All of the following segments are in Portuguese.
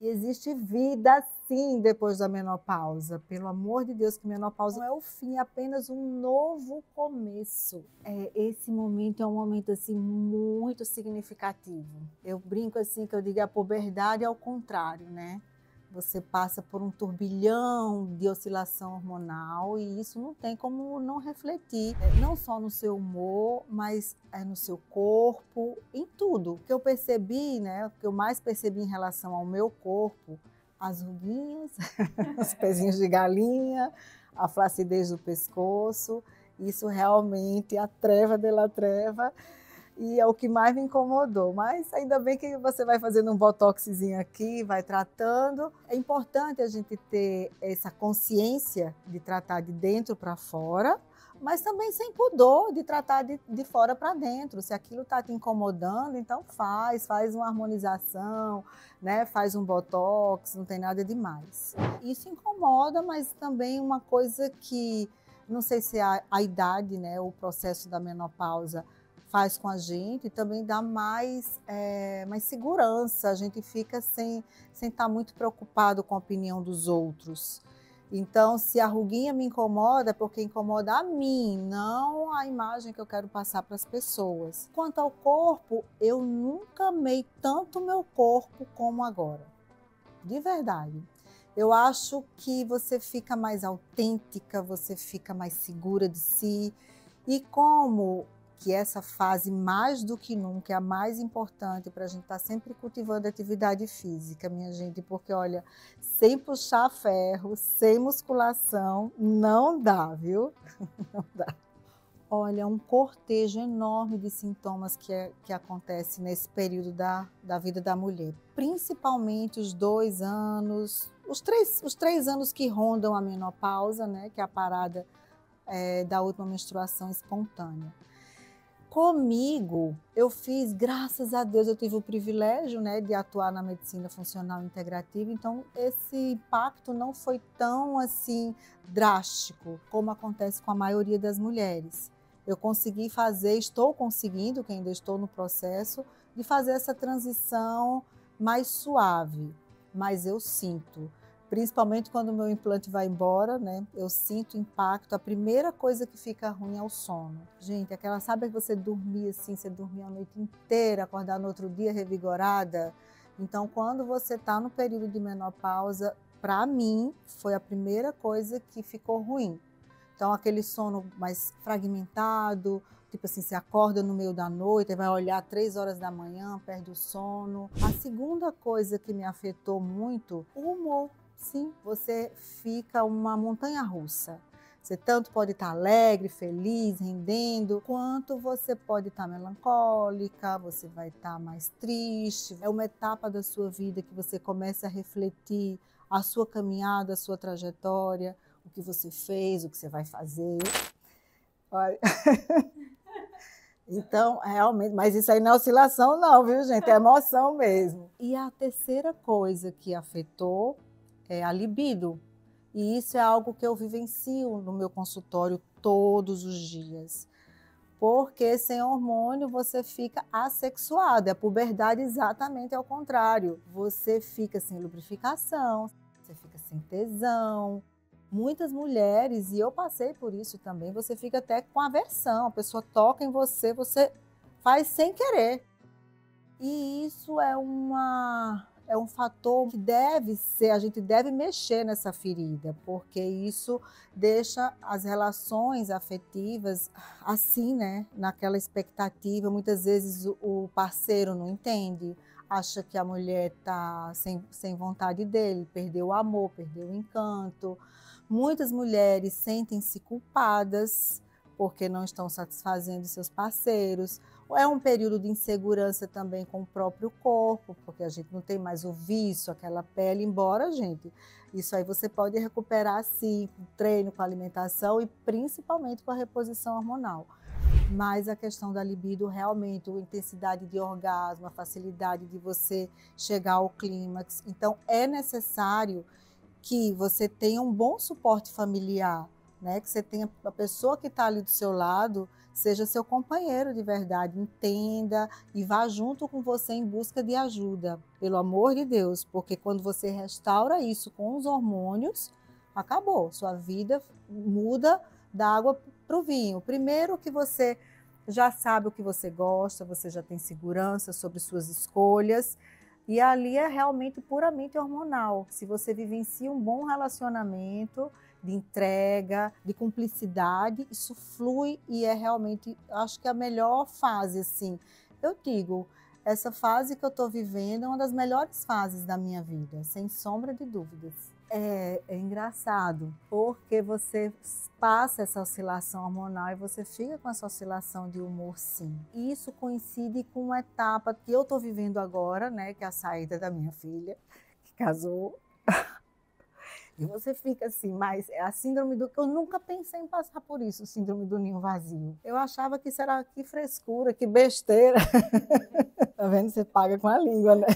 E existe vida sim depois da menopausa. Pelo amor de Deus, que menopausa não é o fim, é apenas um novo começo. Esse momento é um momento assim muito significativo. Eu brinco assim que eu digo a puberdade é ao contrário, né? Você passa por um turbilhão de oscilação hormonal e isso não tem como não refletir, não só no seu humor, mas no seu corpo, em tudo. O que eu percebi, né, o que eu mais percebi em relação ao meu corpo, as ruguinhas, os pezinhos de galinha, a flacidez do pescoço, isso realmente, a treva dela treva, e é o que mais me incomodou, mas ainda bem que você vai fazendo um botoxzinho aqui, vai tratando. É importante a gente ter essa consciência de tratar de dentro para fora, mas também sem pudor de tratar de fora para dentro. Se aquilo está te incomodando, então faz uma harmonização, né? Faz um botox, não tem nada demais. Isso incomoda, mas também uma coisa que, não sei se é a idade, né? O processo da menopausa faz com a gente, também dá mais segurança, a gente fica sem estar muito preocupado com a opinião dos outros. Então, se a ruguinha me incomoda, é porque incomoda a mim, não a imagem que eu quero passar para as pessoas. Quanto ao corpo, eu nunca amei tanto o meu corpo como agora, de verdade. Eu acho que você fica mais autêntica, você fica mais segura de si, e como que essa fase, mais do que nunca, é a mais importante para a gente estar sempre cultivando atividade física, minha gente, porque olha, sem puxar ferro, sem musculação, não dá, viu? Não dá. Olha, um cortejo enorme de sintomas que acontece nesse período da vida da mulher, principalmente os 2 anos, os três anos que rondam a menopausa, né, que é a parada da última menstruação espontânea. Comigo, eu fiz, graças a Deus, eu tive o privilégio, né, de atuar na medicina funcional integrativa, então esse impacto não foi tão assim drástico como acontece com a maioria das mulheres. Eu consegui fazer, estou conseguindo, que ainda estou no processo, de fazer essa transição mais suave, mas eu sinto. Principalmente quando o meu implante vai embora, né? Eu sinto impacto. A primeira coisa que fica ruim é o sono. Gente, aquela, sabe que você dormia assim, você dormia a noite inteira, acordar no outro dia revigorada? Então, quando você está no período de menopausa, para mim, foi a primeira coisa que ficou ruim. Então, aquele sono mais fragmentado, tipo assim, você acorda no meio da noite, vai olhar 3 horas da manhã, perde o sono. A segunda coisa que me afetou muito, o humor. Sim, você fica uma montanha-russa. Você tanto pode estar alegre, feliz, rendendo, quanto você pode estar melancólica, você vai estar mais triste. É uma etapa da sua vida que você começa a refletir a sua caminhada, a sua trajetória, o que você fez, o que você vai fazer. Olha. Então, realmente, mas isso aí não é oscilação não, viu, gente? É emoção mesmo. E a terceira coisa que afetou é a libido. E isso é algo que eu vivencio no meu consultório todos os dias. Porque sem hormônio você fica assexuado. A puberdade exatamente ao contrário. Você fica sem lubrificação, você fica sem tesão. Muitas mulheres, e eu passei por isso também, você fica até com aversão. A pessoa toca em você, você faz sem querer. E isso é um fator que deve ser, a gente deve mexer nessa ferida, porque isso deixa as relações afetivas assim, né? Naquela expectativa. Muitas vezes o parceiro não entende, acha que a mulher está sem vontade dele, perdeu o amor, perdeu o encanto. Muitas mulheres sentem-se culpadas porque não estão satisfazendo seus parceiros. É um período de insegurança também com o próprio corpo, porque a gente não tem mais o vício, aquela pele, embora, gente, isso aí você pode recuperar sim, com treino, com alimentação e principalmente com a reposição hormonal. Mas a questão da libido, realmente, a intensidade de orgasmo, a facilidade de você chegar ao clímax. Então, é necessário que você tenha um bom suporte familiar, né? Que você tenha a pessoa que está ali do seu lado, seja seu companheiro de verdade, entenda e vá junto com você em busca de ajuda, pelo amor de Deus, porque quando você restaura isso com os hormônios, acabou, sua vida muda da água para o vinho. Primeiro que você já sabe o que você gosta, você já tem segurança sobre suas escolhas, e ali é realmente puramente hormonal. Se você vivencia um bom relacionamento, de entrega, de cumplicidade, isso flui e é realmente, acho que a melhor fase, assim. Eu digo, essa fase que eu estou vivendo é uma das melhores fases da minha vida, sem sombra de dúvidas. É engraçado, porque você passa essa oscilação hormonal e você fica com essa oscilação de humor, sim. E isso coincide com uma etapa que eu estou vivendo agora, né, que é a saída da minha filha, que casou. E você fica assim, mas é a síndrome do... Eu nunca pensei em passar por isso, síndrome do ninho vazio. Eu achava que isso era que frescura, que besteira. Tá vendo? Você paga com a língua, né?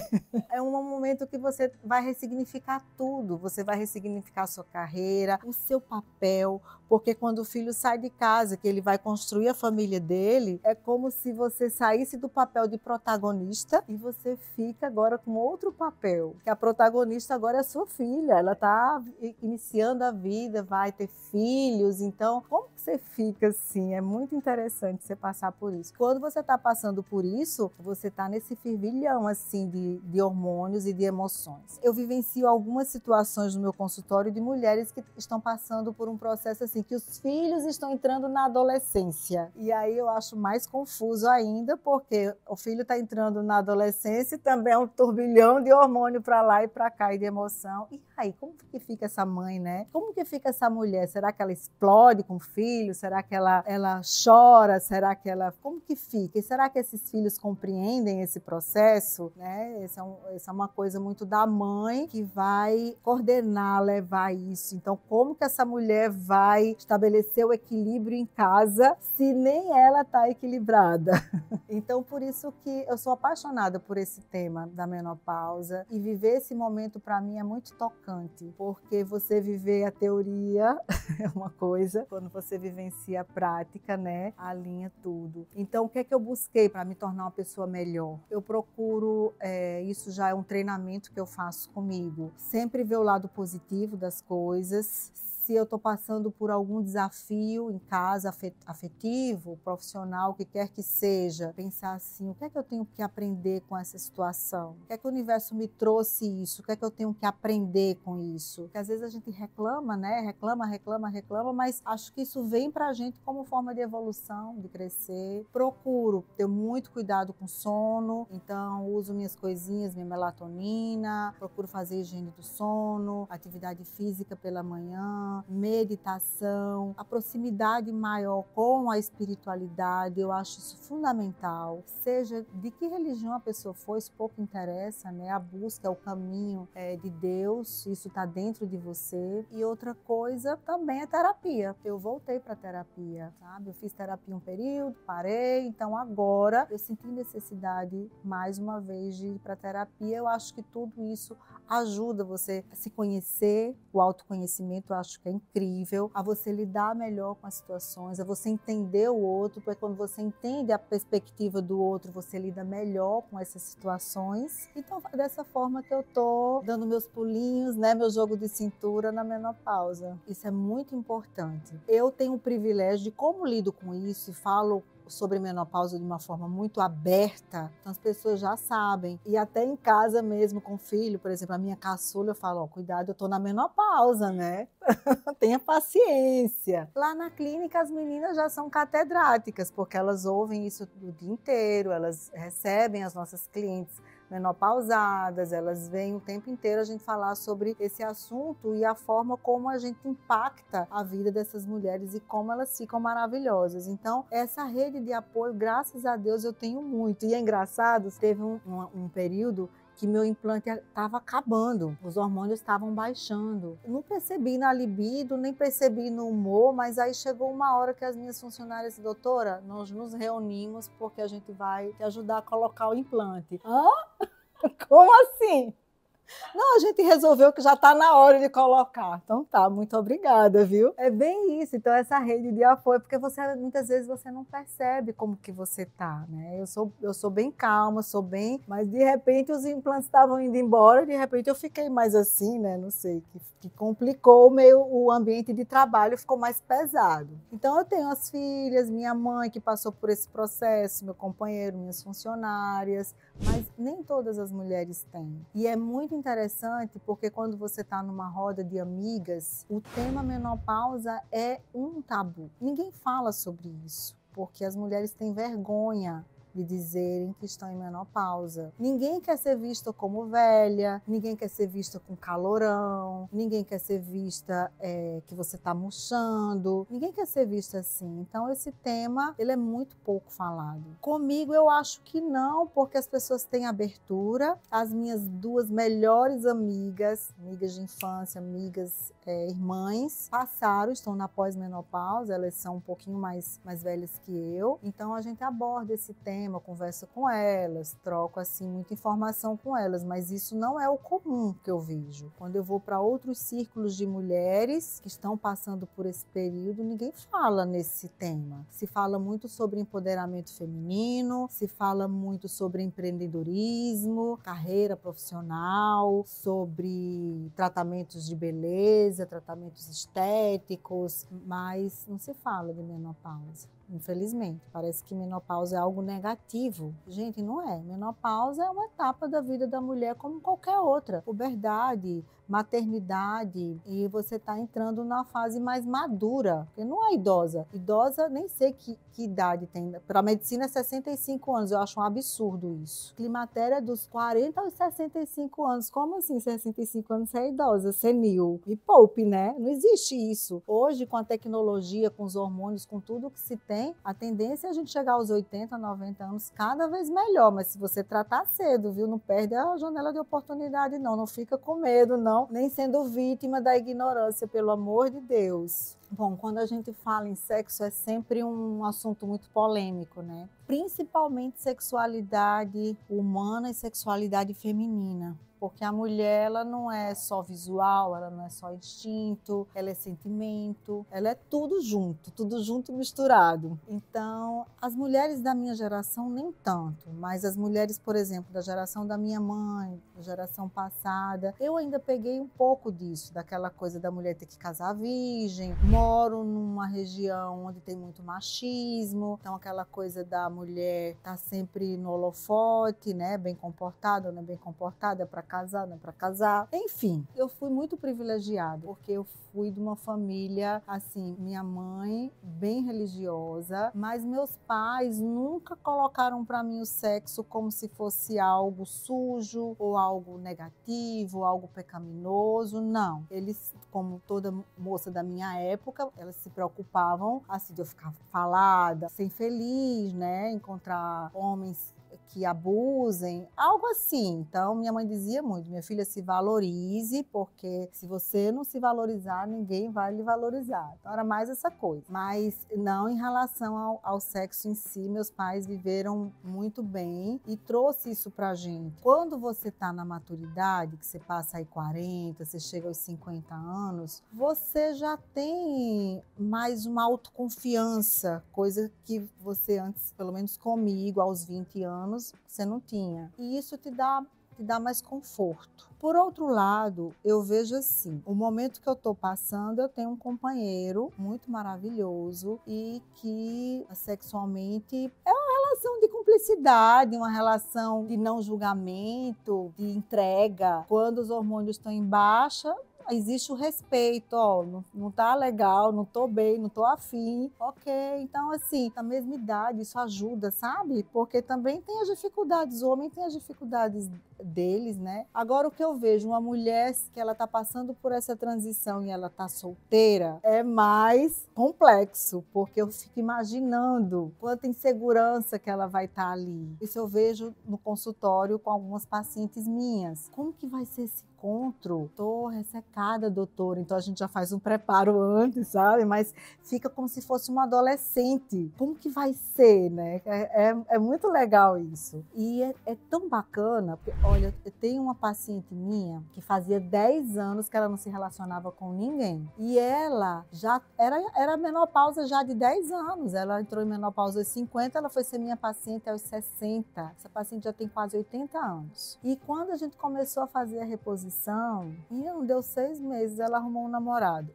É um momento que você vai ressignificar tudo. Você vai ressignificar a sua carreira, o seu papel, porque quando o filho sai de casa, que ele vai construir a família dele, é como se você saísse do papel de protagonista e você fica agora com outro papel. Que a protagonista agora é a sua filha, ela está iniciando a vida, vai ter filhos, então como que você fica assim? É muito interessante você passar por isso. Quando você está passando por isso, você está nesse fervilhão assim de hormônios e de emoções. Eu vivencio algumas situações no meu consultório de mulheres que estão passando por um processo assim, que os filhos estão entrando na adolescência. E aí eu acho mais confuso ainda, porque o filho está entrando na adolescência e também é um turbilhão de hormônio para lá e para cá e de emoção. E aí, como que fica essa mãe, né? Como que fica essa mulher? Será que ela explode com o filho? Será que ela chora? Será que ela... Como que fica? E será que esses filhos compreendem esse processo? Né? Essa é uma coisa muito da mãe que vai coordenar, levar isso. Então, como que essa mulher vai estabelecer o equilíbrio em casa se nem ela está equilibrada? Então, por isso que eu sou apaixonada por esse tema da menopausa e viver esse momento para mim é muito tocante, porque você viver a teoria é uma coisa, quando você vivencia a prática, né, alinha tudo. Então, o que é que eu busquei para me tornar uma pessoa melhor? Eu procuro, isso já é um treinamento que eu faço comigo, sempre ver o lado positivo das coisas. Se eu estou passando por algum desafio em casa, afetivo, profissional, o que quer que seja, pensar assim, o que é que eu tenho que aprender com essa situação? O que é que o universo me trouxe isso? O que é que eu tenho que aprender com isso? Porque às vezes a gente reclama, né? Reclama, mas acho que isso vem pra gente como forma de evolução, de crescer. Procuro ter muito cuidado com sono, então uso minhas coisinhas, minha melatonina, procuro fazer higiene do sono, atividade física pela manhã, meditação, a proximidade maior com a espiritualidade, eu acho isso fundamental. Seja de que religião a pessoa for, isso pouco interessa, né? A busca, o caminho de Deus, isso está dentro de você. E outra coisa também é terapia. Eu voltei para terapia, sabe? Eu fiz terapia um período, parei, então agora eu senti necessidade mais uma vez de ir para terapia. Eu acho que tudo isso ajuda você a se conhecer, o autoconhecimento eu acho que é incrível, a você lidar melhor com as situações, a você entender o outro, porque quando você entende a perspectiva do outro, você lida melhor com essas situações. Então, é dessa forma que eu tô dando meus pulinhos, né, meu jogo de cintura na menopausa. Isso é muito importante. Eu tenho o privilégio de como lido com isso e falo sobre menopausa de uma forma muito aberta, então as pessoas já sabem. E até em casa mesmo com o filho, por exemplo, a minha caçula, eu falo, ó, cuidado, eu tô na menopausa, né? Tenha paciência. Lá na clínica as meninas já são catedráticas, porque elas ouvem isso o dia inteiro, elas recebem as nossas clientes menopausadas, elas vêm o tempo inteiro a gente falar sobre esse assunto e a forma como a gente impacta a vida dessas mulheres e como elas ficam maravilhosas. Então, essa rede de apoio, graças a Deus, eu tenho muito. E é engraçado, teve um período que meu implante estava acabando, os hormônios estavam baixando. Eu não percebi na libido, nem percebi no humor, mas aí chegou uma hora que as minhas funcionárias, doutora, nós nos reunimos porque a gente vai te ajudar a colocar o implante. Hã? Como assim? Não, a gente resolveu que já está na hora de colocar. Então tá, muito obrigada, viu? É bem isso. Então essa rede de apoio, porque muitas vezes você não percebe como que você tá, né? Eu sou bem calma, sou bem, mas de repente os implantes estavam indo embora, de repente eu fiquei mais assim, né? Não sei, que complicou meio o ambiente de trabalho, ficou mais pesado. Então eu tenho as filhas, minha mãe que passou por esse processo, meu companheiro, minhas funcionárias, mas nem todas as mulheres têm. E é muito interessante porque quando você está numa roda de amigas, o tema menopausa é um tabu. Ninguém fala sobre isso, porque as mulheres têm vergonha de dizerem que estão em menopausa. Ninguém quer ser vista como velha, ninguém quer ser vista com calorão, ninguém quer ser vista que você está murchando, ninguém quer ser vista assim. Então esse tema, ele é muito pouco falado. Comigo eu acho que não, porque as pessoas têm abertura. As minhas duas melhores amigas de infância, amigas irmãs, estão na pós-menopausa, elas são um pouquinho mais velhas que eu, então a gente aborda esse tema, conversa com elas, troco assim muita informação com elas, mas isso não é o comum que eu vejo. Quando eu vou para outros círculos de mulheres que estão passando por esse período, ninguém fala nesse tema. Se fala muito sobre empoderamento feminino, se fala muito sobre empreendedorismo, carreira profissional, sobre tratamentos de beleza, tratamentos estéticos, mas não se fala de menopausa. Infelizmente, parece que menopausa é algo negativo. Gente, não é. Menopausa é uma etapa da vida da mulher como qualquer outra. Puberdade, maternidade, e você está entrando na fase mais madura, porque não é idosa. Idosa, nem sei que idade tem. Para a medicina é 65 anos, eu acho um absurdo isso. Climatério é dos 40 aos 65 anos. Como assim 65 anos você é idosa, senil? Me poupe, né? Não existe isso. Hoje, com a tecnologia, com os hormônios, com tudo que se tem, a tendência é a gente chegar aos 80, 90 anos cada vez melhor, mas se você tratar cedo, viu? Não perde a janela de oportunidade, não. Não fica com medo, não. Nem sendo vítima da ignorância, pelo amor de Deus. Bom, quando a gente fala em sexo é sempre um assunto muito polêmico, né? Principalmente sexualidade humana e sexualidade feminina. Porque a mulher, ela não é só visual, ela não é só instinto, ela é sentimento, ela é tudo junto e misturado. Então, as mulheres da minha geração nem tanto, mas as mulheres, por exemplo, da geração da minha mãe, da geração passada, eu ainda peguei um pouco disso, daquela coisa da mulher ter que casar virgem. Moro numa região onde tem muito machismo, então aquela coisa da mulher estar sempre no holofote, né, bem comportada, não é bem comportada, para casar, não é para casar. Enfim, eu fui muito privilegiada, porque eu fui de uma família, assim, minha mãe bem religiosa, mas meus pais nunca colocaram para mim o sexo como se fosse algo sujo ou algo negativo, algo pecaminoso, não. Eles, como toda moça da minha época, elas se preocupavam, assim, de eu ficar falada, ser infeliz, né, encontrar homens que abusem, algo assim. Então, minha mãe dizia muito, minha filha, se valorize, porque se você não se valorizar, ninguém vai lhe valorizar. Então, era mais essa coisa. Mas não em relação ao sexo em si, meus pais viveram muito bem e trouxe isso pra gente. Quando você tá na maturidade, que você passa aí 40, você chega aos 50 anos, você já tem mais uma autoconfiança, coisa que você antes, pelo menos comigo, aos 20 anos, você não tinha. E isso te dá mais conforto. Por outro lado, eu vejo assim, o momento que eu estou passando, eu tenho um companheiro muito maravilhoso e que sexualmente é uma relação de cumplicidade, uma relação de não julgamento, de entrega. Quando os hormônios estão em baixa, existe o respeito, ó, não tá legal, não tô bem, não tô afim, ok. Então, assim, na mesma idade, isso ajuda, sabe? Porque também tem as dificuldades, o homem tem as dificuldades deles, né? Agora, o que eu vejo, uma mulher que ela tá passando por essa transição e ela tá solteira, é mais complexo, porque eu fico imaginando quanta insegurança que ela vai estar ali. Isso eu vejo no consultório com algumas pacientes minhas. Como que vai ser esse encontro? Tô ressecada, doutora, então a gente já faz um preparo antes, sabe? Mas fica como se fosse uma adolescente. Como que vai ser, né? É muito legal isso. E é tão bacana, porque, Olha, eu tenho uma paciente minha que fazia 10 anos que ela não se relacionava com ninguém. E ela já era menopausa já de 10 anos. Ela entrou em menopausa aos 50, ela foi ser minha paciente aos 60. Essa paciente já tem quase 80 anos. E quando a gente começou a fazer a reposição, e não deu 6 meses, ela arrumou um namorado.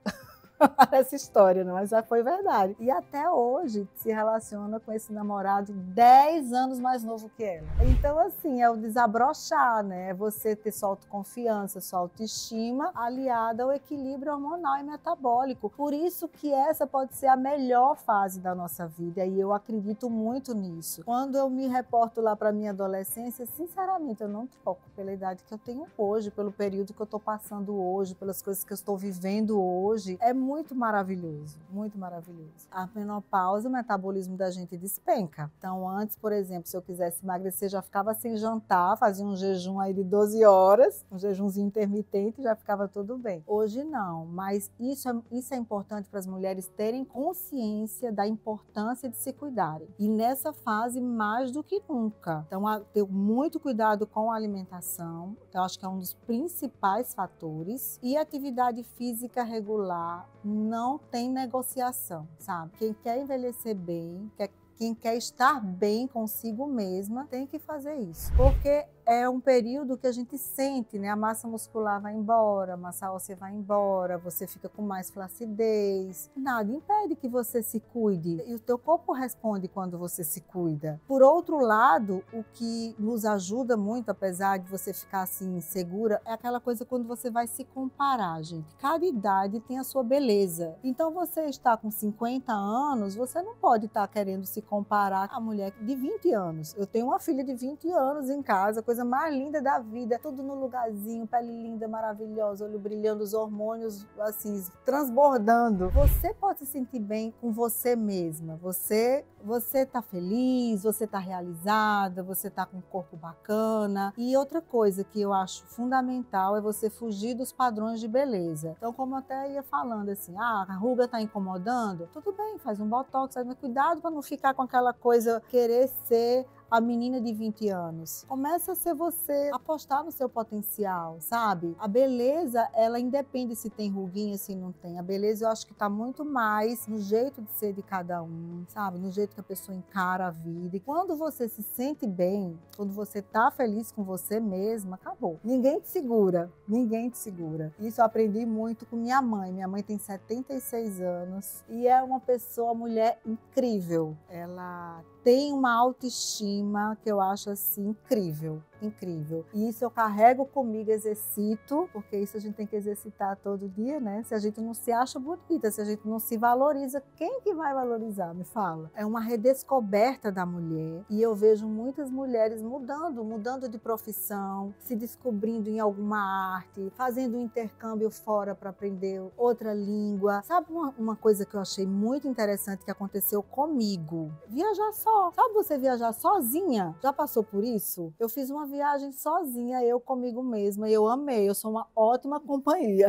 Parece história, não, mas já foi verdade. E até hoje se relaciona com esse namorado 10 anos mais novo que ela. Então, assim, é o desabrochar, né? Você ter sua autoconfiança, sua autoestima, aliada ao equilíbrio hormonal e metabólico. Por isso que essa pode ser a melhor fase da nossa vida, e eu acredito muito nisso. Quando eu me reporto lá para minha adolescência, sinceramente, eu não troco pela idade que eu tenho hoje, pelo período que eu estou passando hoje, pelas coisas que eu estou vivendo hoje. É muito maravilhoso, muito maravilhoso. A menopausa, o metabolismo da gente despenca. Então, antes, por exemplo, se eu quisesse emagrecer, já ficava sem jantar, fazia um jejum aí de 12 horas, um jejumzinho intermitente, já ficava tudo bem. Hoje não, mas isso é importante para as mulheres terem consciência da importância de se cuidarem. E nessa fase, mais do que nunca. Então, ter muito cuidado com a alimentação, eu acho que é um dos principais fatores. E atividade física regular, não tem negociação, sabe? Quem quer envelhecer bem, quem quer estar bem consigo mesma, tem que fazer isso. Porque é um período que a gente sente, né? A massa muscular vai embora, a massa óssea vai embora, você fica com mais flacidez. Nada impede que você se cuide. E o teu corpo responde quando você se cuida. Por outro lado, o que nos ajuda muito, apesar de você ficar assim insegura, é aquela coisa quando você vai se comparar, gente. Cada idade tem a sua beleza. Então, você está com 50 anos, você não pode estar querendo se comparar com a mulher de 20 anos. Eu tenho uma filha de 20 anos em casa, coisa mais linda da vida, tudo no lugarzinho, pele linda, maravilhosa, olho brilhando, os hormônios assim transbordando. Você pode se sentir bem com você mesma. Você tá feliz, você tá realizada, você tá com um corpo bacana. E outra coisa que eu acho fundamental é você fugir dos padrões de beleza. Então, como eu até ia falando assim, a ruga tá incomodando, tudo bem, faz um botox, mas cuidado para não ficar com aquela coisa, querer ser a menina de 20 anos. Começa a ser você, apostar no seu potencial, sabe? A beleza, ela independe se tem ruguinha, se não tem. A beleza eu acho que tá muito mais no jeito de ser de cada um, sabe? No jeito que a pessoa encara a vida. E quando você se sente bem, quando você tá feliz com você mesma, acabou. Ninguém te segura, ninguém te segura. Isso eu aprendi muito com minha mãe. Minha mãe tem 76 anos e é uma pessoa, mulher incrível. Ela tem uma autoestima que eu acho assim incrível, incrível. E isso eu carrego comigo, exercito, porque isso a gente tem que exercitar todo dia, né? Se a gente não se acha bonita, se a gente não se valoriza, quem que vai valorizar? Me fala. É uma redescoberta da mulher e eu vejo muitas mulheres mudando de profissão, se descobrindo em alguma arte, fazendo um intercâmbio fora para aprender outra língua. Sabe uma coisa que eu achei muito interessante que aconteceu comigo? Viajar só. Sabe você viajar sozinha? Já passou por isso? Eu fiz uma viagem sozinha, eu comigo mesma, e eu amei, eu sou uma ótima companhia.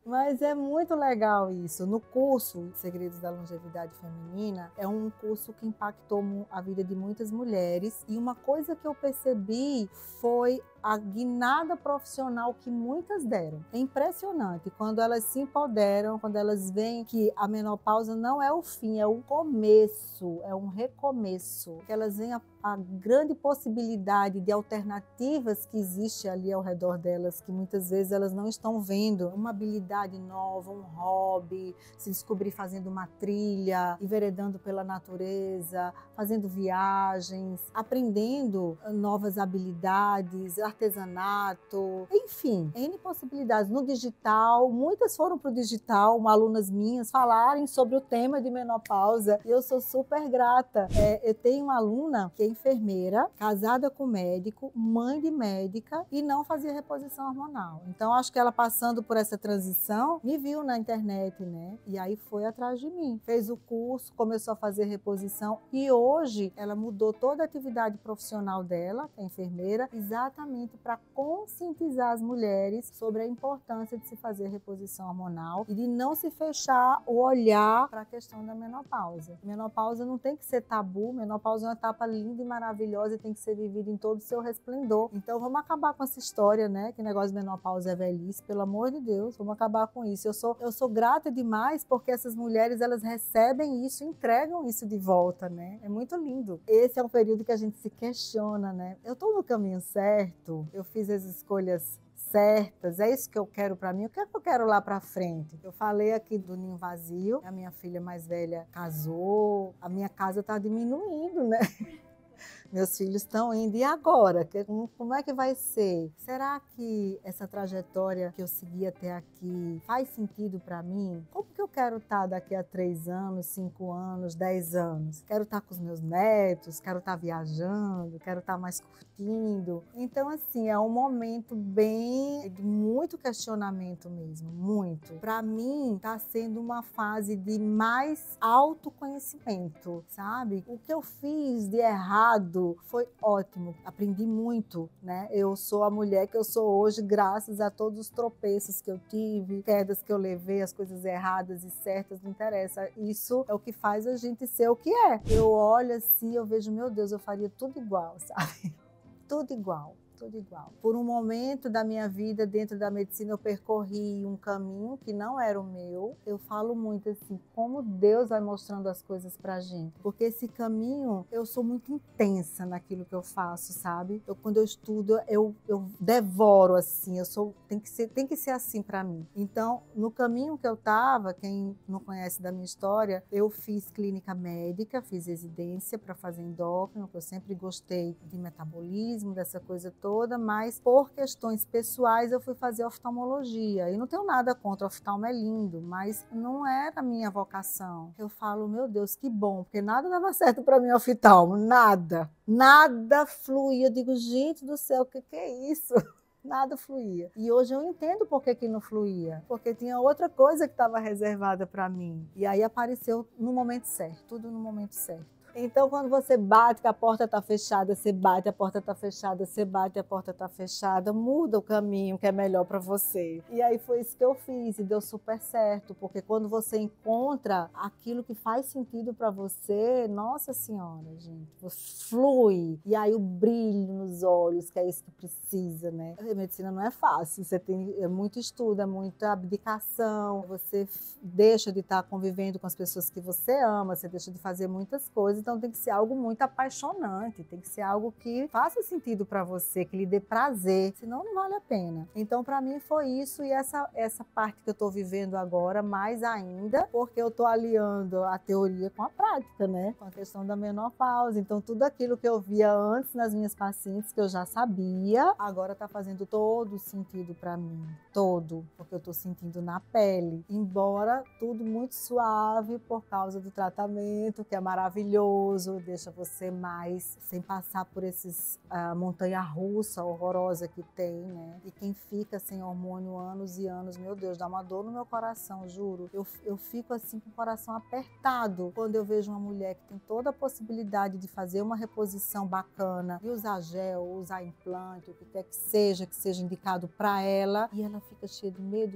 Mas é muito legal isso. No curso Segredos da Longevidade Feminina, é um curso que impactou a vida de muitas mulheres. E uma coisa que eu percebi foi a guinada profissional que muitas deram. É impressionante quando elas se empoderam, quando elas veem que a menopausa não é o fim, é o começo, é um recomeço. Que elas veem a grande possibilidade de alternativas que existe ali ao redor delas, que muitas vezes elas não estão vendo. Uma habilidade nova, um hobby, se descobrir fazendo uma trilha, enveredando pela natureza, fazendo viagens, aprendendo novas habilidades, artesanato, enfim, N possibilidades. No digital, muitas foram para o digital, alunas minhas falarem sobre o tema de menopausa e eu sou super grata. Eu tenho uma aluna que é enfermeira, casada com médico, mãe de médica e não fazia reposição hormonal. Então, acho que ela passando por essa transição, me viu na internet, né? E aí foi atrás de mim. Fez o curso, começou a fazer reposição e hoje ela mudou toda a atividade profissional dela, que é enfermeira, exatamente justamente para conscientizar as mulheres sobre a importância de se fazer reposição hormonal e de não se fechar o olhar para a questão da menopausa. Menopausa não tem que ser tabu, menopausa é uma etapa linda e maravilhosa e tem que ser vivida em todo o seu resplendor. Então vamos acabar com essa história, né, que o negócio de menopausa é velhice, pelo amor de Deus, vamos acabar com isso. Eu sou grata demais porque essas mulheres, elas recebem isso, entregam isso de volta, né? É muito lindo. Esse é um período que a gente se questiona, né? Eu estou no caminho certo? Eu fiz as escolhas certas? É isso que eu quero para mim? O que é que eu quero lá para frente? Eu falei aqui do ninho vazio, a minha filha mais velha casou, a minha casa está diminuindo, né? Meus filhos estão indo, e agora? Como é que vai ser? Será que essa trajetória que eu segui até aqui faz sentido para mim? Como que eu quero estar daqui a 3 anos, 5 anos, 10 anos? Quero estar com os meus netos, quero estar viajando, quero estar mais curtindo. Então, assim, é um momento bem de muito questionamento mesmo, muito. Para mim, está sendo uma fase de mais autoconhecimento, sabe? O que eu fiz de errado foi ótimo, aprendi muito, né? Eu sou a mulher que eu sou hoje graças a todos os tropeços que eu tive, quedas que eu levei, as coisas erradas e certas, não interessa. Isso é o que faz a gente ser o que é. Eu olho assim, eu vejo, meu Deus, eu faria tudo igual, sabe? Tudo igual. Tudo igual. Por um momento da minha vida dentro da medicina eu percorri um caminho que não era o meu. Eu falo muito assim, como Deus vai mostrando as coisas pra gente. Porque esse caminho, eu sou muito intensa naquilo que eu faço, sabe? Quando eu estudo, eu devoro assim, tem que ser assim pra mim. Então, no caminho que eu tava, quem não conhece da minha história, eu fiz clínica médica, fiz residência para fazer endócrino, que eu sempre gostei de metabolismo, dessa coisa toda, mas por questões pessoais eu fui fazer oftalmologia. E não tenho nada contra, oftalmo é lindo, mas não era a minha vocação. Eu falo, meu Deus, que bom, porque nada dava certo para mim oftalmo, nada. Nada fluía. Eu digo, gente do céu, o que é isso? Nada fluía. E hoje eu entendo por que não fluía. Porque tinha outra coisa que estava reservada para mim. E aí apareceu no momento certo, tudo no momento certo. Então, quando você bate, que a porta está fechada, você bate, a porta está fechada, você bate, a porta está fechada, muda o caminho que é melhor para você. E aí foi isso que eu fiz e deu super certo, porque quando você encontra aquilo que faz sentido para você, nossa senhora, gente, flui. E aí o brilho nos olhos, que é isso que precisa, né? A medicina não é fácil, você tem muito estudo, é muita abdicação, você deixa de estar convivendo com as pessoas que você ama, você deixa de fazer muitas coisas. Então tem que ser algo muito apaixonante, tem que ser algo que faça sentido para você, que lhe dê prazer, senão não vale a pena. Então para mim foi isso, e essa parte que eu estou vivendo agora, mais ainda, porque eu estou aliando a teoria com a prática, né? Com a questão da menopausa. Então tudo aquilo que eu via antes nas minhas pacientes, que eu já sabia, agora está fazendo todo sentido para mim, todo, porque eu estou sentindo na pele. Embora tudo muito suave por causa do tratamento, que é maravilhoso, deixa você mais sem passar por esses montanha-russa horrorosa que tem, né? E quem fica sem hormônio anos e anos, meu Deus, dá uma dor no meu coração, juro. Eu fico assim com o coração apertado quando eu vejo uma mulher que tem toda a possibilidade de fazer uma reposição bacana, de usar gel, usar implante, o que quer que seja indicado para ela, e ela fica cheia de medo,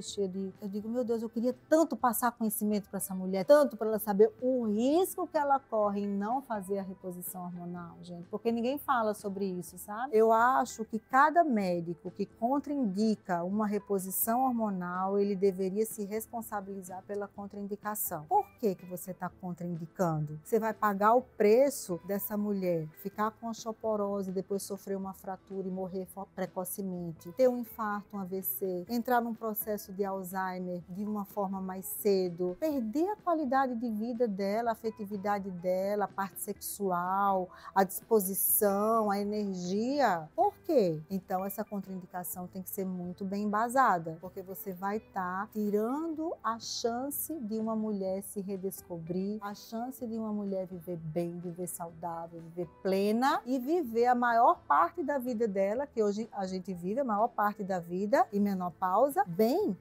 Eu digo, meu Deus, eu queria tanto passar conhecimento para essa mulher, tanto para ela saber o risco que ela corre em não fazer a reposição hormonal, gente, porque ninguém fala sobre isso, sabe? Eu acho que cada médico que contraindica uma reposição hormonal, ele deveria se responsabilizar pela contraindicação. Por que você está contraindicando? Você vai pagar o preço dessa mulher ficar com osteoporose, depois sofrer uma fratura e morrer precocemente, ter um infarto, um AVC, entrar num processo de Alzheimer de uma forma mais cedo, perder a qualidade de vida dela, a afetividade dela, a parte sexual, a disposição, a energia. Por quê? Então essa contraindicação tem que ser muito bem embasada, porque você vai estar tirando a chance de uma mulher se redescobrir, a chance de uma mulher viver bem, viver saudável, viver plena e viver a maior parte da vida dela, que hoje a gente vive a maior parte da vida em menopausa, bem,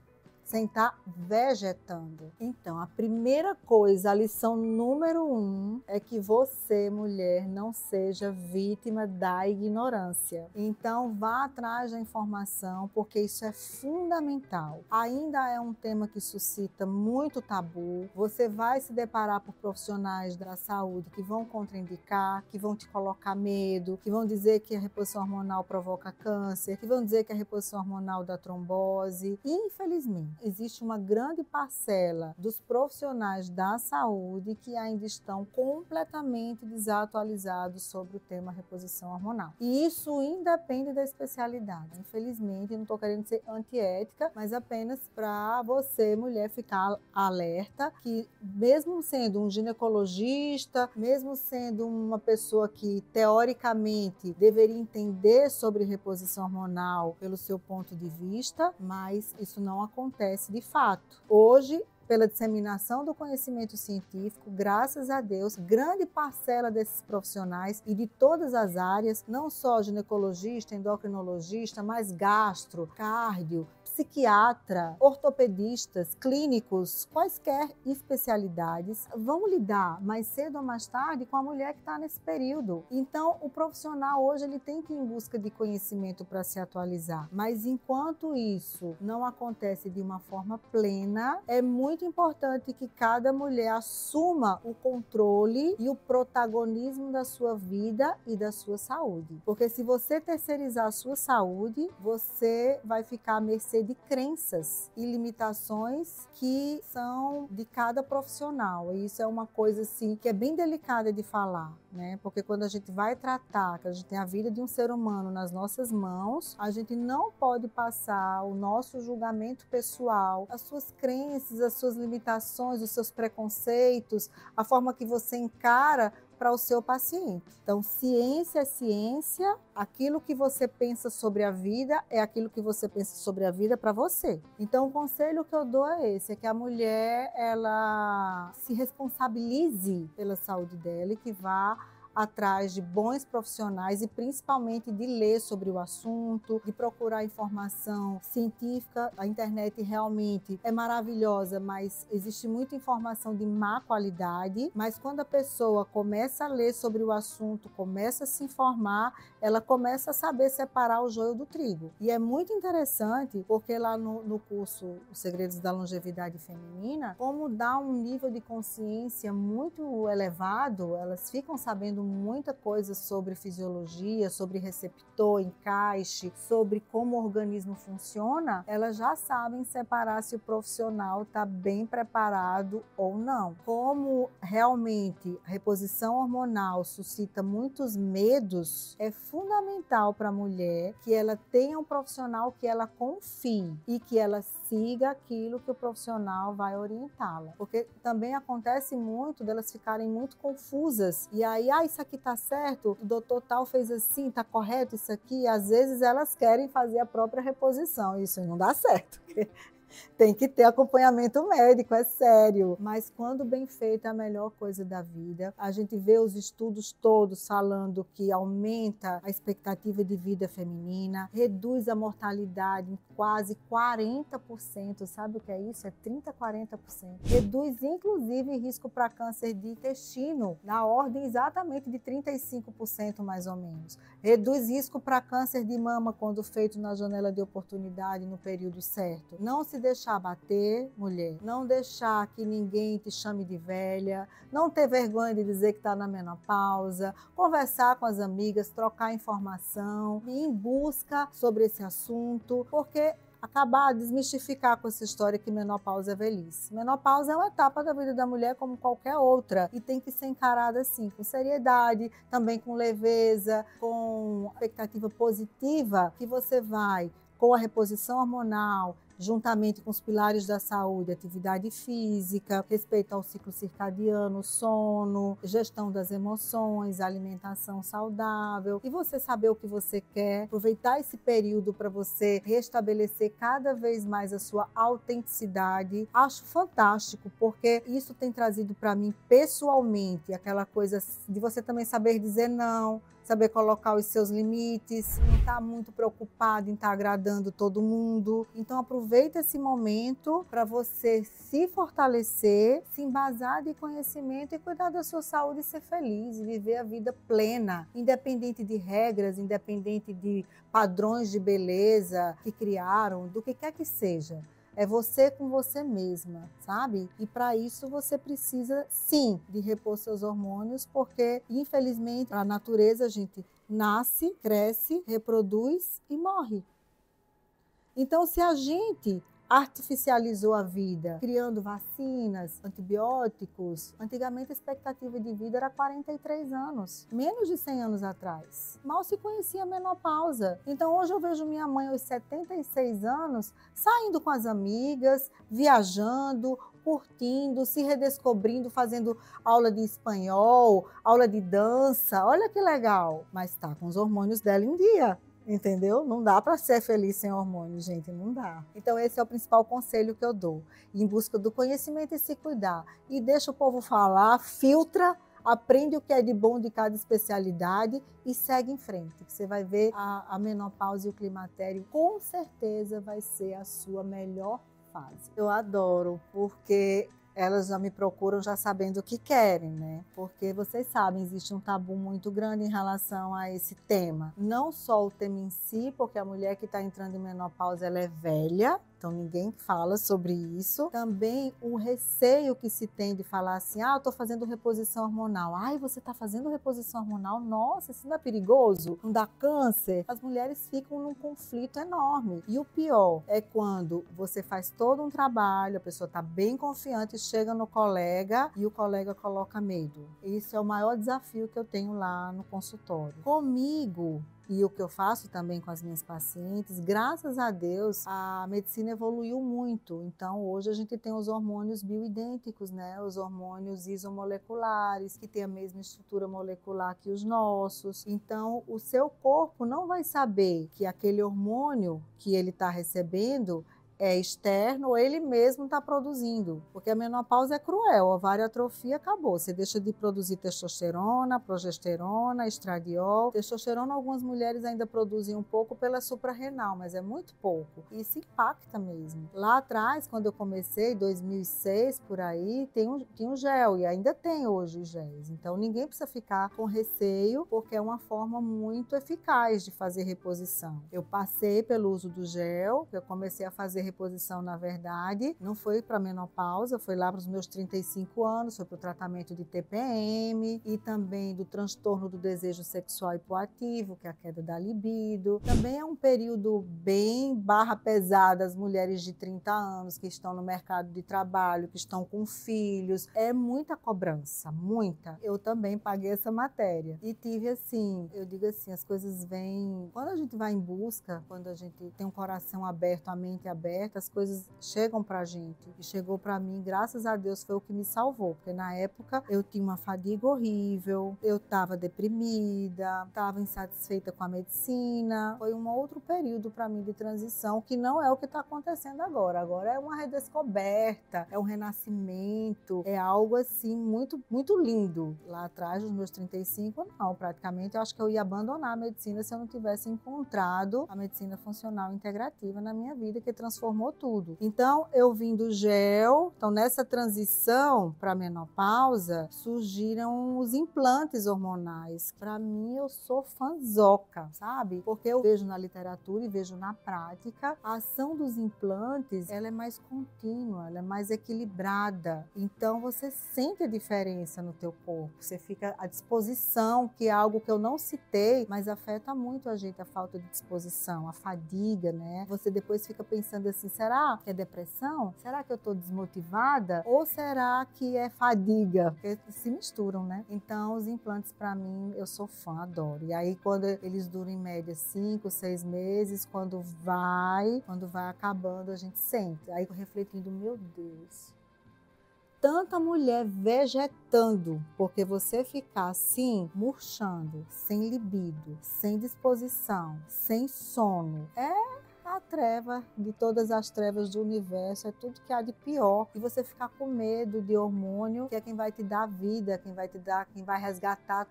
sem estar vegetando. Então, a primeira coisa, a lição número 1 é que você, mulher, não seja vítima da ignorância. Então, vá atrás da informação, porque isso é fundamental. Ainda é um tema que suscita muito tabu. Você vai se deparar por profissionais da saúde que vão contraindicar, que vão te colocar medo, que vão dizer que a reposição hormonal provoca câncer, que vão dizer que a reposição hormonal dá trombose. E, infelizmente, existe uma grande parcela dos profissionais da saúde que ainda estão completamente desatualizados sobre o tema reposição hormonal. E isso independe da especialidade. Infelizmente, não estou querendo ser antiética, mas apenas para você, mulher, ficar alerta que, mesmo sendo um ginecologista, mesmo sendo uma pessoa que teoricamente deveria entender sobre reposição hormonal pelo seu ponto de vista, mas isso não acontece de fato. Hoje, pela disseminação do conhecimento científico, graças a Deus, grande parcela desses profissionais e de todas as áreas, não só ginecologista, endocrinologista, mas gastro, cardio, psiquiatra, ortopedistas, clínicos, quaisquer especialidades, vão lidar mais cedo ou mais tarde com a mulher que está nesse período. Então, o profissional hoje ele tem que ir em busca de conhecimento para se atualizar. Mas enquanto isso não acontece de uma forma plena, é muito importante que cada mulher assuma o controle e o protagonismo da sua vida e da sua saúde. Porque se você terceirizar a sua saúde, você vai ficar à mercê de crenças e limitações que são de cada profissional. E isso é uma coisa assim que é bem delicada de falar, né? Porque quando a gente vai tratar, que a gente tem a vida de um ser humano nas nossas mãos, a gente não pode passar o nosso julgamento pessoal, as suas crenças, as suas limitações, os seus preconceitos, a forma que você encara para o seu paciente. Então, ciência é ciência, aquilo que você pensa sobre a vida é aquilo que você pensa sobre a vida para você. Então, o conselho que eu dou é esse, é que a mulher, ela se responsabilize pela saúde dela e que vá atrás de bons profissionais e principalmente de ler sobre o assunto, de procurar informação científica. A internet realmente é maravilhosa, mas existe muita informação de má qualidade, mas quando a pessoa começa a ler sobre o assunto, começa a se informar, ela começa a saber separar o joio do trigo. E é muito interessante, porque lá no curso Os Segredos da Longevidade Feminina, como dá um nível de consciência muito elevado, elas ficam sabendo muita coisa sobre fisiologia, sobre receptor, encaixe, sobre como o organismo funciona, elas já sabem separar se o profissional está bem preparado ou não. Como realmente a reposição hormonal suscita muitos medos, é fundamental para a mulher que ela tenha um profissional que ela confie e que ela siga aquilo que o profissional vai orientá-la. Porque também acontece muito delas ficarem muito confusas e aí, isso aqui tá certo, o doutor tal fez assim, tá correto isso aqui, às vezes elas querem fazer a própria reposição, isso não dá certo. Tem que ter acompanhamento médico, é sério. Mas quando bem feito é a melhor coisa da vida. A gente vê os estudos todos falando que aumenta a expectativa de vida feminina, reduz a mortalidade em quase 40%. Sabe o que é isso? É 30%, 40%. Reduz inclusive risco para câncer de intestino, na ordem exatamente de 35% mais ou menos. Reduz risco para câncer de mama quando feito na janela de oportunidade no período certo. Não se deixar bater, mulher, não deixar que ninguém te chame de velha, não ter vergonha de dizer que está na menopausa, conversar com as amigas, trocar informação, ir em busca sobre esse assunto, porque acabar, desmistificar com essa história que menopausa é velhice. Menopausa é uma etapa da vida da mulher como qualquer outra e tem que ser encarada assim, com seriedade, também com leveza, com expectativa positiva, que você vai com a reposição hormonal, juntamente com os pilares da saúde, atividade física, respeito ao ciclo circadiano, sono, gestão das emoções, alimentação saudável, e você saber o que você quer, aproveitar esse período para você restabelecer cada vez mais a sua autenticidade. Acho fantástico, porque isso tem trazido para mim pessoalmente aquela coisa de você também saber dizer não, saber colocar os seus limites, não estar muito preocupado em estar agradando todo mundo. Então aproveita esse momento para você se fortalecer, se embasar de conhecimento e cuidar da sua saúde e ser feliz, e viver a vida plena, independente de regras, independente de padrões de beleza que criaram, do que quer que seja. É você com você mesma, sabe? E para isso você precisa, sim, de repor seus hormônios, porque, infelizmente, a natureza, a gente nasce, cresce, reproduz e morre. Então, se a gente artificializou a vida, criando vacinas, antibióticos. Antigamente a expectativa de vida era 43 anos, menos de 100 anos atrás. Mal se conhecia a menopausa. Então hoje eu vejo minha mãe aos 76 anos saindo com as amigas, viajando, curtindo, se redescobrindo, fazendo aula de espanhol, aula de dança. Olha que legal, mas está com os hormônios dela em dia. Entendeu? Não dá para ser feliz sem hormônio, gente, não dá. Então esse é o principal conselho que eu dou, em busca do conhecimento e se cuidar. E deixa o povo falar, filtra, aprende o que é de bom de cada especialidade e segue em frente. Você vai ver a menopausa e o climatério, com certeza vai ser a sua melhor fase. Eu adoro, porque elas já me procuram já sabendo o que querem, né? Porque vocês sabem, existe um tabu muito grande em relação a esse tema. Não só o tema em si, porque a mulher que está entrando em menopausa, ela é velha, então ninguém fala sobre isso. Também o receio que se tem de falar assim, eu estou fazendo reposição hormonal. Ai, você está fazendo reposição hormonal? Nossa, isso não é perigoso? Não dá câncer? As mulheres ficam num conflito enorme. E o pior é quando você faz todo um trabalho, a pessoa está bem confiante, chega no colega e o colega coloca medo. Isso é o maior desafio que eu tenho lá no consultório. Comigo, e o que eu faço também com as minhas pacientes, graças a Deus, a medicina evoluiu muito. Então, hoje a gente tem os hormônios bioidênticos, né? Os hormônios isomoleculares, que têm a mesma estrutura molecular que os nossos. Então, o seu corpo não vai saber que aquele hormônio que ele está recebendo é externo ou ele mesmo está produzindo, porque a menopausa é cruel, a ovarioatrofia acabou, você deixa de produzir testosterona, progesterona, estradiol. Testosterona algumas mulheres ainda produzem um pouco pela suprarrenal, mas é muito pouco, e isso impacta mesmo. Lá atrás, quando eu comecei, 2006 por aí, tinha um gel, e ainda tem hoje os géis, então ninguém precisa ficar com receio, porque é uma forma muito eficaz de fazer reposição. Eu passei pelo uso do gel, eu comecei a fazer reposição, na verdade, não foi para menopausa, foi lá para os meus 35 anos, foi para o tratamento de TPM e também do transtorno do desejo sexual hipoativo, que é a queda da libido. Também é um período bem barra pesada, as mulheres de 30 anos que estão no mercado de trabalho, que estão com filhos, é muita cobrança, muita. Eu também paguei essa matéria e tive assim, eu digo assim, as coisas vêm, quando a gente vai em busca, quando a gente tem um coração aberto, a mente aberta, as coisas chegam pra gente. E chegou pra mim, graças a Deus, foi o que me salvou. Porque na época eu tinha uma fadiga horrível, eu tava deprimida, tava insatisfeita com a medicina. Foi um outro período pra mim de transição, que não é o que tá acontecendo agora. Agora é uma redescoberta, é um renascimento, é algo assim muito, muito lindo. Lá atrás, nos meus 35, não, praticamente eu acho que eu ia abandonar a medicina se eu não tivesse encontrado a medicina funcional integrativa na minha vida, que transformou tudo. Então, eu vim do gel, então nessa transição para a menopausa, surgiram os implantes hormonais. Para mim, eu sou fãzoca, sabe? Porque eu vejo na literatura e vejo na prática, a ação dos implantes, ela é mais contínua, ela é mais equilibrada. Então, você sente a diferença no teu corpo, você fica à disposição, que é algo que eu não citei, mas afeta muito a gente, a falta de disposição, a fadiga, né? Você depois fica pensando assim, será que é depressão? Será que eu estou desmotivada? Ou será que é fadiga? Porque se misturam, né? Então, os implantes, para mim, eu sou fã, adoro. E aí, quando eles duram em média 5, 6 meses, quando vai acabando, a gente sente. Aí, refletindo, meu Deus, tanta mulher vegetando, porque você ficar assim, murchando, sem libido, sem disposição, sem sono, é a treva de todas as trevas do universo, é tudo que há de pior. E você ficar com medo de hormônio, que é quem vai te dar vida, quem vai resgatar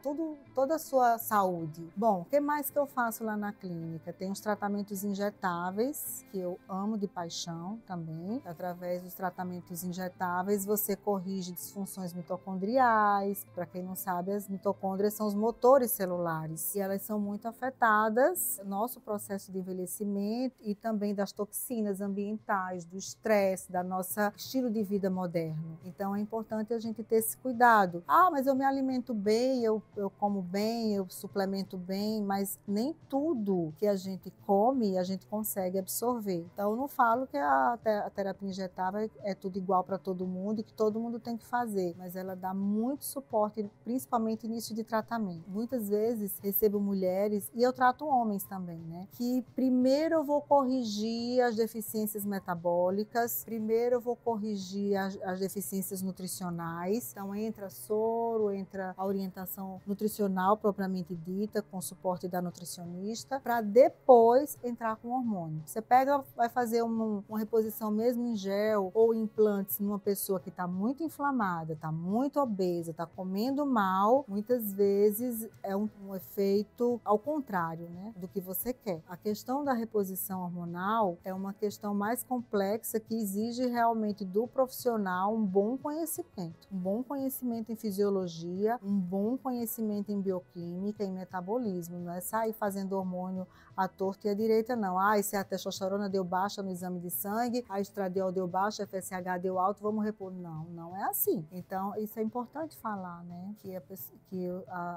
toda a sua saúde. Bom, o que mais que eu faço lá na clínica? Tem os tratamentos injetáveis, que eu amo de paixão também. Através dos tratamentos injetáveis, você corrige disfunções mitocondriais. Para quem não sabe, as mitocôndrias são os motores celulares e elas são muito afetadas no nosso processo de envelhecimento e também das toxinas ambientais, do estresse, da nossa estilo de vida moderno. Então é importante a gente ter esse cuidado. Ah, mas eu me alimento bem, eu como bem, eu suplemento bem, mas nem tudo que a gente come a gente consegue absorver. Então eu não falo que a terapia injetável é tudo igual para todo mundo e que todo mundo tem que fazer, mas ela dá muito suporte, principalmente início de tratamento. Muitas vezes recebo mulheres, e eu trato homens também, né? Que primeiro eu vou corrigir as deficiências metabólicas, primeiro eu vou corrigir as deficiências nutricionais. Então entra soro, entra a orientação nutricional propriamente dita, com suporte da nutricionista, para depois entrar com hormônio. Você vai fazer uma reposição mesmo em gel ou implantes numa pessoa que está muito inflamada, está muito obesa, está comendo mal, muitas vezes é um efeito ao contrário, né, do que você quer. A questão da reposição hormonal é uma questão mais complexa que exige realmente do profissional um bom conhecimento em fisiologia, um bom conhecimento em bioquímica, em metabolismo. Não é sair fazendo hormônio à torta e à direita, não. Ah, se a testosterona deu baixa no exame de sangue, a estradiol deu baixa, a FSH deu alto, vamos repor. Não, não é assim. Então, isso é importante falar, né? Que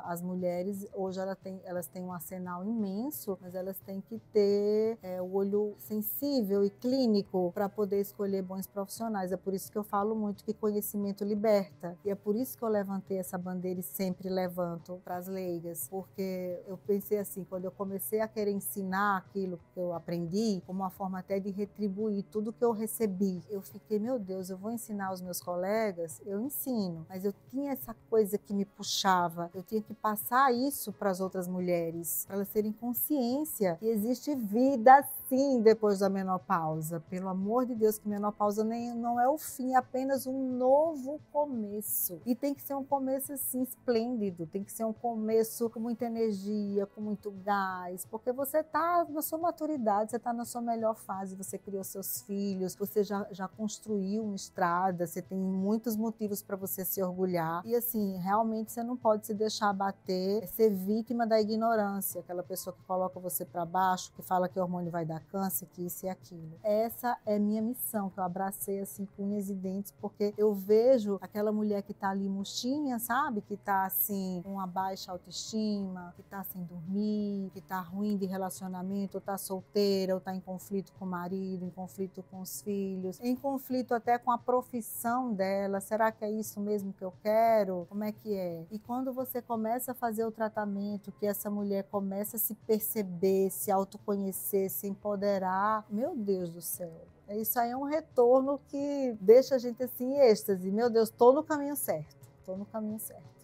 as mulheres, hoje elas têm um arsenal imenso, mas elas têm que ter o olho sensível e clínico para poder escolher bons profissionais. É por isso que eu falo muito que conhecimento liberta. E é por isso que eu levantei essa bandeira e sempre levanto para as leigas. Porque eu pensei assim, quando eu comecei a querer ensinar aquilo que eu aprendi, como uma forma até de retribuir tudo que eu recebi, eu fiquei, meu Deus, eu vou ensinar aos meus colegas? Eu ensino. Mas eu tinha essa coisa que me puxava. Eu tinha que passar isso para as outras mulheres, para elas terem consciência que existe vida sim depois da menopausa. Pelo amor de Deus, que menopausa não é o fim, é apenas um novo começo. E tem que ser um começo assim esplêndido, tem que ser um começo com muita energia, com muito gás, porque você está na sua maturidade, você está na sua melhor fase, você criou seus filhos, você já construiu uma estrada, você tem muitos motivos para você se orgulhar. E assim, realmente você não pode se deixar abater, ser vítima da ignorância, aquela pessoa que coloca você para baixo, que fala que o hormônio vai dar câncer, que isso e aquilo. Essa é minha missão, que eu abracei assim com unhas e dentes, porque eu vejo aquela mulher que está ali murchinha, sabe? Que está assim, com uma baixa autoestima, que está sem dormir, que está ruim de relacionamento, ou está solteira, ou está em conflito com o marido, em conflito com os filhos, em conflito até com a profissão dela. Será que é isso mesmo que eu quero? Como é que é? E quando você começa a fazer o tratamento, que essa mulher começa a se perceber, se autoconhecer, se empoderar, meu Deus do céu, isso aí é um retorno que deixa a gente assim em êxtase. Meu Deus, estou no caminho certo, estou no caminho certo.